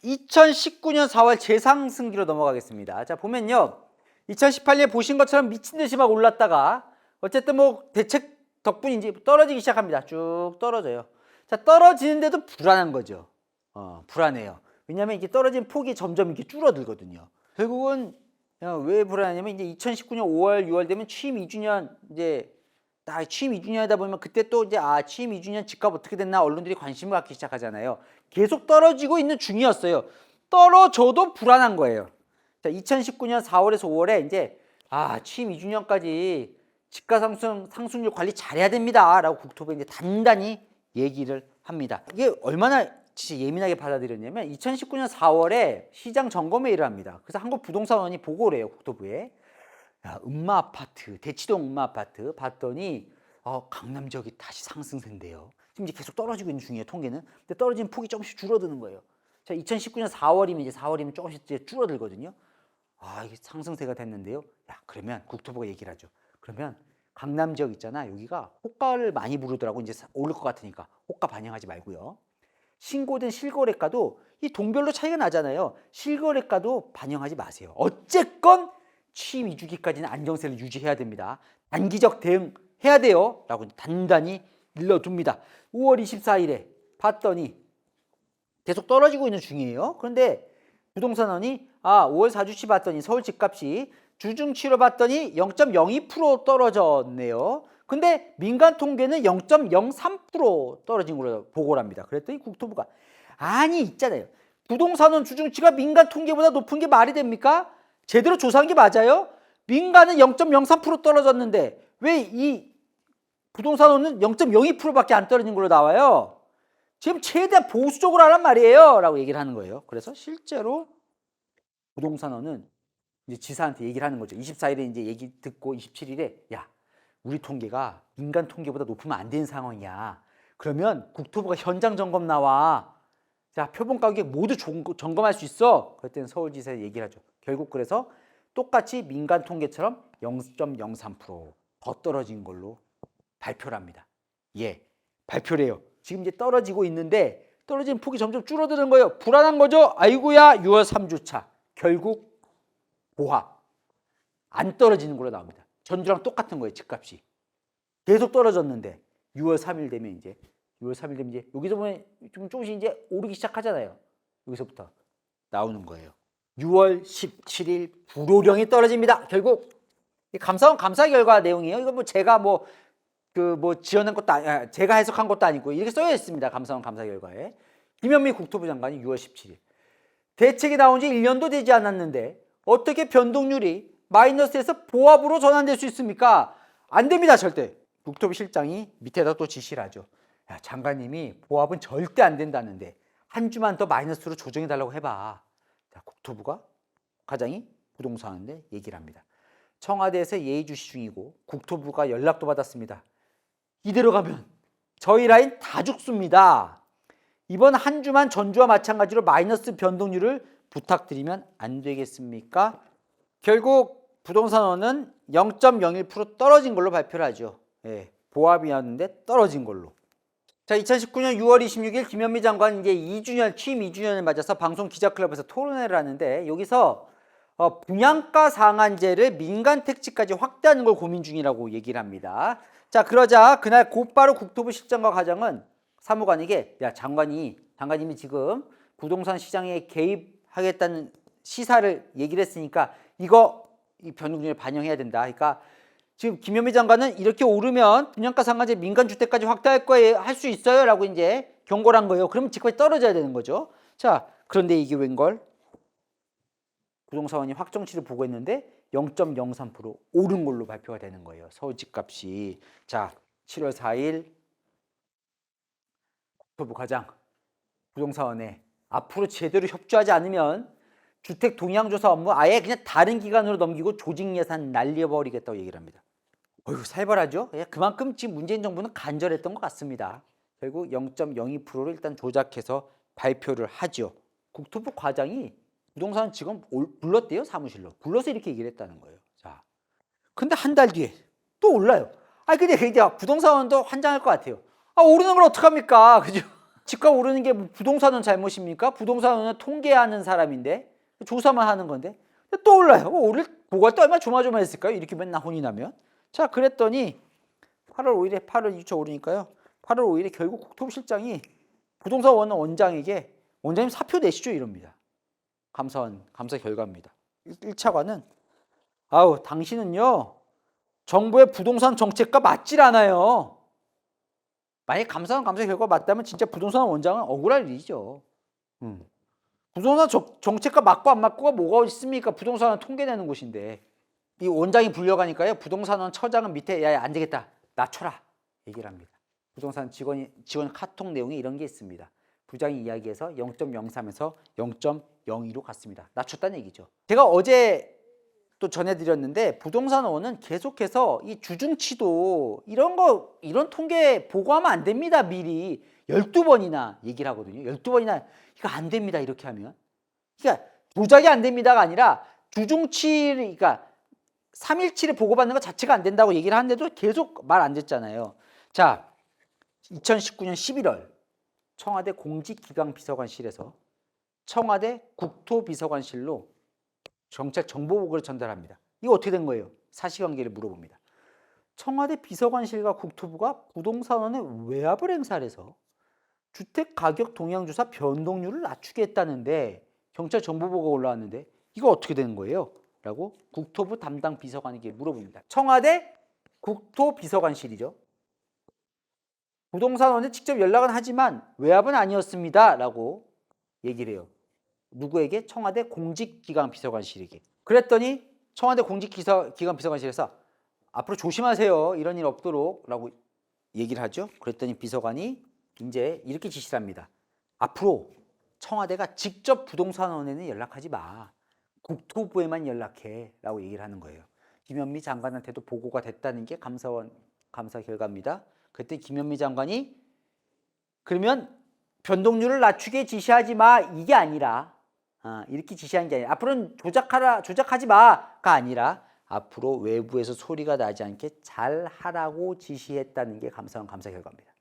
2019년 4월 재상승기로 넘어가겠습니다. 자, 보면요. 2018년에 보신 것처럼 미친 듯이 막 올랐다가 어쨌든 뭐 대책 덕분인지 떨어지기 시작합니다. 쭉 떨어져요. 자, 떨어지는데도 불안한 거죠. 불안해요. 왜냐하면 이게 떨어진 폭이 점점 이렇게 줄어들거든요. 결국은 왜 불안하냐면 이제 2019년 5월, 6월 되면 취임 2주년 이제 딱 취임 2주년이다 보면 그때 또 이제 취임 2주년 집값 어떻게 됐나 언론들이 관심을 갖기 시작하잖아요. 계속 떨어지고 있는 중이었어요. 떨어져도 불안한 거예요. 자, 2019년 4월에서 5월에 이제 취임 2주년까지 집가 상승률 관리 잘해야 됩니다라고 국토부에 이제 단단히 얘기를 합니다. 이게 얼마나 진짜 예민하게 받아들였냐면 2019년 4월에 시장 점검회의를 합니다. 그래서 한국부동산원이 보고를 해요, 국토부에. 야, 음마아파트, 대치동 음마아파트 봤더니 강남 지역이 다시 상승세인데요. 지금 이제 계속 떨어지고 있는 중이에요, 통계는. 근데 떨어지는 폭이 조금씩 줄어드는 거예요. 자, 2019년 4월이면 조금씩 이제 줄어들거든요. 이게 상승세가 됐는데요. 야, 그러면 국토부가 얘기를 하죠. 그러면 강남 지역 있잖아. 여기가 호가를 많이 부르더라고. 이제 오를 것 같으니까 호가 반영하지 말고요. 신고된 실거래가도 이 동별로 차이가 나잖아요. 실거래가도 반영하지 마세요. 어쨌건 취임 2주기까지는 안정세를 유지해야 됩니다. 단기적 대응해야 돼요. 라고 단단히 일러둡니다. 5월 24일에 봤더니 계속 떨어지고 있는 중이에요. 그런데 부동산원이 5월 4주치 봤더니 서울 집값이 주중치로 봤더니 0.02% 떨어졌네요. 근데 민간 통계는 0.03% 떨어진 걸로 보고를 합니다. 그랬더니 국토부가 있잖아요. 부동산원 주중치가 민간 통계보다 높은 게 말이 됩니까? 제대로 조사한 게 맞아요? 민간은 0.03% 떨어졌는데 왜 이 부동산원은 0.02%밖에 안 떨어진 걸로 나와요? 지금 최대한 보수적으로 하란 말이에요 라고 얘기를 하는 거예요. 그래서 실제로 부동산원은 이제 지사한테 얘기를 하는 거죠. 24일에 이제 얘기 듣고 27일에 야, 우리 통계가 민간 통계보다 높으면 안 되는 상황이야. 그러면 국토부가 현장 점검 나와. 자, 표본 가격 모두 점검할 수 있어. 그랬더니 서울지사에 얘기를 하죠. 결국 그래서 똑같이 민간 통계처럼 0.03%더 떨어진 걸로 발표를 합니다. 발표를 해요. 지금 이제 떨어지고 있는데 떨어지는 폭이 점점 줄어드는 거예요. 불안한 거죠. 아이고야, 6월 3주차 결국 보합 안 떨어지는 걸로 나옵니다. 전주랑 똑같은 거예요. 집값이 계속 떨어졌는데 6월 3일 되면 이제 여기서 보면 좀 조금씩 이제 오르기 시작하잖아요. 여기서부터 나오는 거예요. 6월 17일 불호령이 떨어집니다. 결국 감사원 감사 결과 내용이에요. 이거 뭐 제가 지어낸 것도 제가 해석한 것도 아니고 이렇게 써져 있습니다. 감사원 감사 결과에. 김현미 국토부 장관이 6월 17일 대책이 나온 지 1년도 되지 않았는데 어떻게 변동률이 마이너스에서 보합으로 전환될 수 있습니까? 안 됩니다, 절대. 국토부 실장이 밑에다 또 지시를 하죠. 야, 장관님이 보합은 절대 안 된다는데 한 주만 더 마이너스로 조정해달라고 해봐. 자, 국토부가 과장이 부동산원에 얘기를 합니다. 청와대에서 예의주시 중이고 국토부가 연락도 받았습니다. 이대로 가면 저희 라인 다 죽습니다. 이번 한 주만 전주와 마찬가지로 마이너스 변동률을 부탁드리면 안 되겠습니까? 결국 부동산원은 0.01% 떨어진 걸로 발표를 하죠. 보합이었는데 떨어진 걸로. 자, 2019년 6월 26일 김현미 장관 이제 취임 2주년을 맞아서 방송 기자클럽에서 토론회를 하는데 여기서 분양가 상한제를 민간 택지까지 확대하는 걸 고민 중이라고 얘기를 합니다. 자, 그러자 그날 곧바로 국토부 실장과 과장은 사무관에게 야, 장관님이 지금 부동산 시장에 개입하겠다는 시사를 얘기를 했으니까 이 변동률을 반영해야 된다. 그러니까 지금 김현미 장관은 이렇게 오르면 분양가 상한제 민간 주택까지 확대할 거예요. 할 수 있어요. 라고 이제 경고를 한 거예요. 그러면 집값이 떨어져야 되는 거죠. 자, 그런데 이게 웬걸? 부동산원이 확정치를 보고했는데 0.03% 오른 걸로 발표가 되는 거예요. 서울 집값이. 자, 7월 4일 국토부 과장 부동산원에 앞으로 제대로 협조하지 않으면 주택 동향조사 업무 아예 그냥 다른 기관으로 넘기고 조직 예산 날려버리겠다고 얘기를 합니다. 살벌하죠? 그만큼 지금 문재인 정부는 간절했던 것 같습니다. 결국 0.02%를 일단 조작해서 발표를 하죠. 국토부 과장이 부동산 지금 불렀대요, 사무실로. 불러서 이렇게 얘기를 했다는 거예요. 자, 근데 한 달 뒤에 또 올라요. 근데 부동산원도 환장할 것 같아요. 오르는 걸 어떡합니까? 그죠? 집값 오르는 게 뭐 부동산은 잘못입니까? 부동산은 통계하는 사람인데 조사만 하는 건데 또 올라요. 오를 보고할 때 얼마나 조마조마했을까요? 이렇게 맨날 혼이 나면. 자, 그랬더니 8월 5일에 8월 2초 오르니까요. 8월 5일에 결국 국토부실장이 부동산 원장에게 원장님 사표 내시죠 이럽니다. 감사원 감사 결과입니다. 1차관은 아우 당신은요 정부의 부동산 정책과 맞질 않아요. 만약 감사원 감사 결과 맞다면 진짜 부동산 원장은 억울할 일이죠. 부동산 정책과 맞고 안 맞고가 뭐가 있습니까? 부동산은 통계내는 곳인데 이 원장이 불려가니까요. 부동산원 처장은 밑에 야 안 되겠다 낮춰라 얘기를 합니다. 부동산 직원 카톡 내용에 이런 게 있습니다. 부장이 이야기해서 0.03에서 0.02로 갔습니다. 낮췄다는 얘기죠. 제가 어제 또 전해드렸는데 부동산원은 계속해서 이 주중치도 이런 통계 보고하면 안 됩니다. 미리 12번이나 얘기를 하거든요. 12번이나 이거 안 됩니다. 이렇게 하면. 그러니까 조작이 안 됩니다가 아니라 주중치 그러니까 3일치를 보고받는 것 자체가 안 된다고 얘기를 하는데도 계속 말 안 듣잖아요. 자, 2019년 11월 청와대 공직기강비서관실에서 청와대 국토비서관실로 정책 정보보고를 전달합니다. 이거 어떻게 된 거예요? 사실관계를 물어봅니다. 청와대 비서관실과 국토부가 부동산원에 외압을 행사를 해서 주택가격 동향조사 변동률을 낮추게 했다는데 경찰 정보보고가 올라왔는데 이거 어떻게 되는 거예요? 라고 국토부 담당 비서관에게 물어봅니다. 청와대 국토비서관실이죠. 부동산원에 직접 연락은 하지만 외압은 아니었습니다. 라고 얘기를 해요. 누구에게? 청와대 공직기강비서관실에게. 그랬더니 청와대 공직기강비서관실에서 앞으로 조심하세요. 이런 일 없도록 라고 얘기를 하죠. 그랬더니 비서관이 이제 이렇게 지시를 합니다. 앞으로 청와대가 직접 부동산원에는 연락하지 마. 국토부에만 연락해 라고 얘기를 하는 거예요. 김현미 장관한테도 보고가 됐다는 게 감사원 감사 결과입니다. 그때 김현미 장관이 그러면 변동률을 낮추게 지시하지 마 이게 아니라 이렇게 지시한 게 아니라 앞으로는 조작하지 마가 아니라 앞으로 외부에서 소리가 나지 않게 잘 하라고 지시했다는 게 감사원 감사 결과입니다.